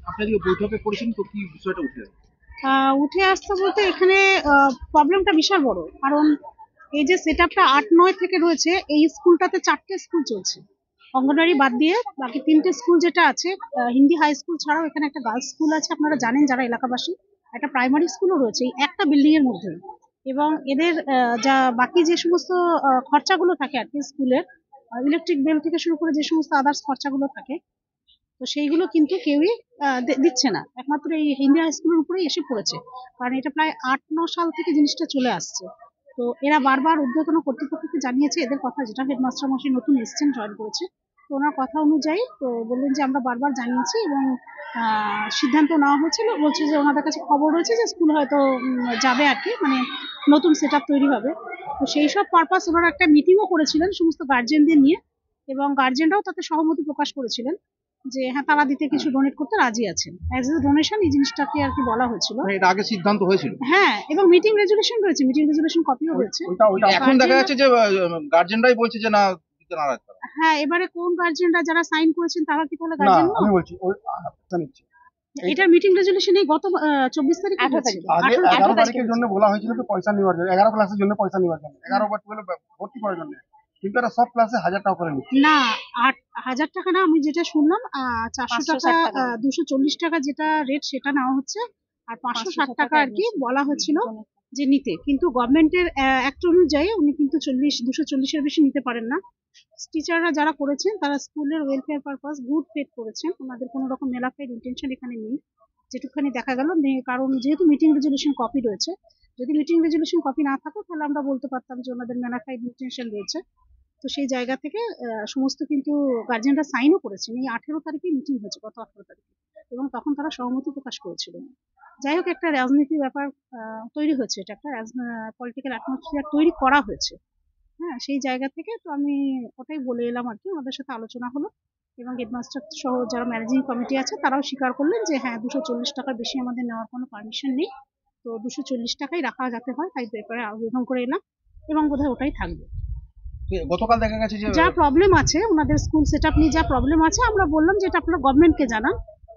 আপনাদের বৈঠকে করেছেন তো কি বিষয়টা উঠে আসতে বলতে এখানে প্রবলেমটা বিশাল বড়, কারণ এই যে সেট আপটা ৮-৯ থেকে রয়েছে, এই স্কুলটাতে 4টে স্কুল চলছে অঙ্গনওয়াড়ি বাদ দিয়ে। বাকি 3টে স্কুল যেটা আছে, হিন্দি হাই স্কুল ছাড়াও এখানে একটা গার্লস স্কুল আছে, আপনারা জানেন যারা এলাকাবাসী। একটা প্রাইমারি স্কুলও রয়েছে এই একটা বিল্ডিং এর মধ্যে। এবং এদের যা বাকি যে সমস্ত খরচাগুলো থাকে আর কি স্কুলের, ইলেকট্রিক বিল থেকে শুরু করে যে সমস্ত আদার্স খরচাগুলো থাকে, তো সেইগুলো কিন্তু কেউই দিচ্ছে না, একমাত্র এই হিন্দি হাই স্কুলের উপরেই এসে পড়েছে। কারণ এটা প্রায় ৮-৯ সাল থেকে জিনিসটা চলে আসছে। তো এরা বারবার ঊর্ধ্বতন কর্তৃপক্ষকে জানিয়েছে এদের কথা, যেটা হেডমাস্টার মশাই নতুন এসছেন, জয়েন করেছে। তো ওনার কথা অনুযায়ী তো বললেন যে আমরা বারবার জানিয়েছি এবং সিদ্ধান্ত নেওয়া হয়েছিল, বলছে যে ওনাদের কাছে খবর রয়েছে যে স্কুল হয়তো যাবে আর কি, মানে নতুন সেট আপ তৈরি হবে। তো সেই সব পারপাস ওনারা একটা মিটিংও করেছিলেন সমস্ত গার্জেনদের নিয়ে, এবং গার্জেনরাও তাতে সহমতি প্রকাশ করেছিলেন যে হ্যাঁ তারা দিতে কিছু ডোনেট করতে রাজি আছেন, অ্যাজ এ ডোনেশন এই জিনিসটাকে আর কি বলা হয়েছিল। এর আগে সিদ্ধান্ত হয়েছিল। হ্যাঁ, এবং মিটিং রেজুলেশন রয়েছে, মিটিং রেজুলেশন কপিও রয়েছে। এখন দেখা যাচ্ছে যে গার্জেনরাই বলছে যে না দিতে নারাজ। হ্যাঁ, এবারে কোন গার্জেনরা যারা সাইন করেছেন তারা কি তাহলে গার্জেন না? আমি বলছি ওই নিচ্ছি এটার মিটিং রেজুলেশন এই গত 24 তারিখ 18 তারিখের জন্য বলা হয়েছিল যে পয়সা নেওয়ার জন্য, 11 ক্লাসের জন্য পয়সা নেওয়ার জন্য, 11 বা 12 ভর্তি করার জন্য। কিন্তু এরা সব ক্লাসে 1000 টাকা করে নিচ্ছে। না, 1000 টাকা না, আমি যেটা শুনলাম 400 টাকা, 240 টাকা যেটা রেট সেটা নেওয়া হচ্ছে, আর 560 টাকা আর কি বলা হয়েছিল যে নিতে। কিন্তু গভর্নমেন্টের অ্যাক্ট অনুযায়ী উনি কিন্তু 240 এর বেশি নিতে পারেন না। টিচাররা যারা করেছেন তারা স্কুলের ওয়েলফেয়ার পারপাস গুড ফেথ করেছেন, ওনাদের কোনো রকম মেলাফাইড ইন্টেনশন এখানে নেই, যেটুকুখানি দেখা গেল। কারণ যেহেতু মিটিং রেজুলেশন কপি রয়েছে, যদি মিটিং রেজুলেশন কপি না থাকতো তাহলে আমরা বলতে পারতাম যে ওনাদের মেলাফাইড ইন্টেনশন রয়েছে। তো সেই জায়গা থেকে সমস্ত কিন্তু গার্জেনরা সাইনও করেছেন। এই 18 তারিখে মিটিং হয়েছে, গত 18 তারিখে, এবং তখন তারা সহমতি প্রকাশ করেছিলেন। যাই হোক, একটা রাজনীতির ব্যাপার তৈরি হয়েছে, এটা একটা পলিটিক্যাল অ্যাটমসফিয়ার তৈরি করা হয়েছে। হ্যাঁ, সেই জায়গা থেকে তো আমি ওটাই বলে এলাম আর কি। ওনাদের সাথে আলোচনা হলো এবং হেডমাস্টার সহ যারা ম্যানেজিং কমিটি আছে তারাও স্বীকার করলেন যে হ্যাঁ 240 টাকার বেশি আমাদের নেওয়ার কোনো পারমিশন নেই, তো 240 টাকাই রাখা যাতে হয়, তাই ব্যাপারে আবেদন করে এলাম এবং বোধহয় ওটাই থাকবে। গতকাল দেখা গেছে যে যা প্রবলেম আছে ওনাদের স্কুল সেটআপ নিয়ে, যা প্রবলেম আছে আমরা বললাম যে এটা আপনারা গভর্নমেন্টকে জানান,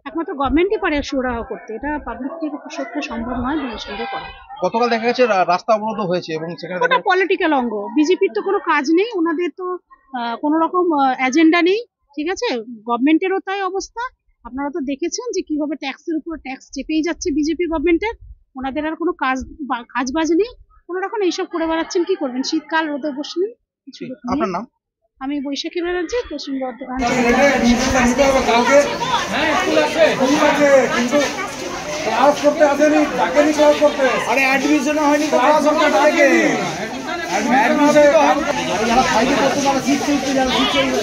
একমাত্র গভর্নমেন্টই পারে সুরাহা করতে, এটা পাবলিকের পক্ষে সম্ভব নয় ডোনেশন করা। গতকাল দেখা গেছে রাস্তা অবরোধ হয়েছে এবং সেখানে ওটা পলিটিক্যাল অঙ্গ, বিজেপির তো কোনো কাজ নেই, ওনাদের তো কোনো রকম এজেন্ডা নেই, ঠিক আছে। গভর্নমেন্টেরও তাই অবস্থা, আপনারা তো দেখেছেন যে কিভাবে ট্যাক্সের উপর ট্যাক্স চেপেই যাচ্ছে বিজেপি গভর্নমেন্টের, ওনাদের আর কোনো কাজ বাজ নেই, ওনারা এখন এইসব করে বেড়াচ্ছেন। কি করবেন, শীতকাল রোদে বসলেন। আপনার নাম? আমি বৈশাখী ব্যানার্জি, পশ্চিম বর্ধমান। ক্লাস করতে আসেনি, ডাকেনি ক্লাস করতে। আরে অ্যাডমিশন হয়নি তো ক্লাস করতে ডাকেনি। অ্যাডমিশন আরে যারা ফাইলে করতে তারা সিট চলতে যারা সিট চলবে।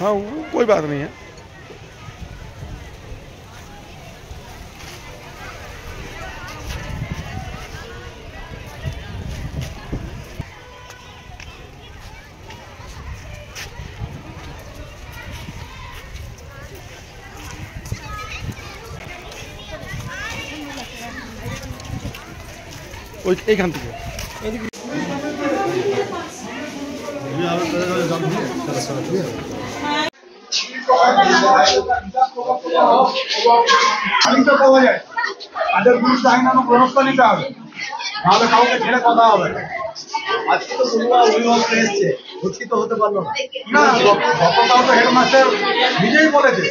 हाँ कोई बात नहीं है। ওই এইখান থেকে খালিটা পাওয়া যায়, তাদের বিরুদ্ধে আইনানুগ ব্যবস্থা নিতে হবে, নাহলে কাউকে ছেড়ে কথা হবে। আজকে তো অভিভাবক এসছে, ভর্তি তো হতে পারলো না, গতকাল তো হেডমাস্টার নিজেই বলেছে